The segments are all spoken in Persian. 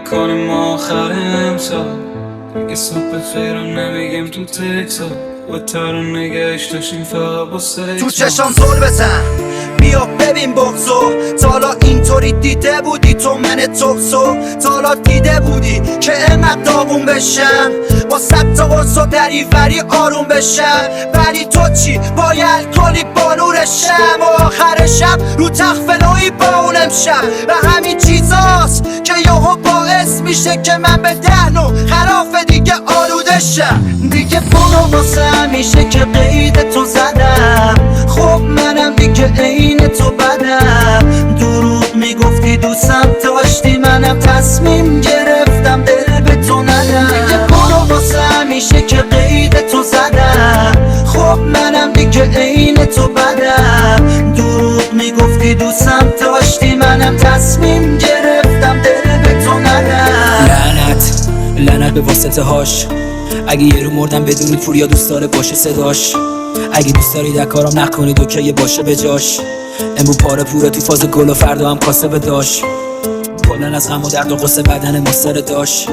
میکنیم آخر امسال. دیگه صبح خیرم نمیگیم تو تکسا، با تر نگهش داشتیم فقط با سکس. تو چشام زل بزن بیا ببین بغضو، تالا اینطوری دیده بودی تو من توکسو؟ تالا دیده بودی که انقدر داغون بشم با صد تا قرص و دریوری آروم بشم؟ ولی تو چی با الکلی بانورشم و آخر شب رو تخت فلوی با اونم شب و همین چیزاست که یهو باعث میشه که من به دهنو خلاف دیگه آلوده شم. دیگه برو واسه همیشه که قید تو زدم، خب منم دیگه عین تو بدم. دروغ میگفتی دوستم داشتی، منم تصمیم گرفتم دل به تو ندم. دیگه برو واسه همیشه که قید تو زدم، خب منم دیگه عین تو بدم. دروغ میگفتی دوستم داشتی، منم تصمیم گرفتم دل به تو ندم. لعنت به واسطه هاش، اگه یه رو مردم بدونید پوریا دوست داره باشه صداش. اگه دوست دارید در کارم نکنید اوکی باشه به جاش. امرو پاره پوره تو فاز گل و فردا هم کاسه داشت. کلن از غم و درد و غصه بدن مستر داشت،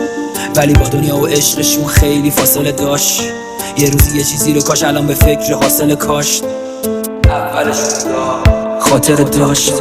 ولی با دنیا و عشقشون خیلی فاصله داشت. یه روزی یه چیزی رو کاش الان به فکر حاصل کاشت. اولش خاطر داشت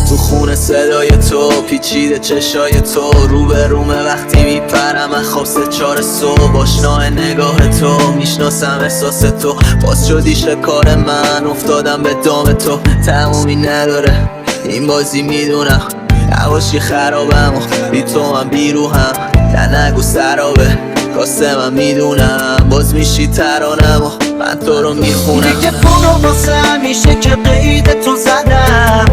تو خونه صدای تو پیچیده چشای تو، رو به رومه وقتی میپرم من خواب 3-4 صبح. آشناه نگاه تو میشناسم احساس تو، باز شدی شکار من افتادم به دام تو. تمومی نداره این بازی میدونم، نباشی خرابم و بی تو من بیروهم. نه نگو سرابه کاسه من میدونم، باز میشی ترانم و من تو رو میخونم. دیگه برو واسه همیشه که قید تو زدم.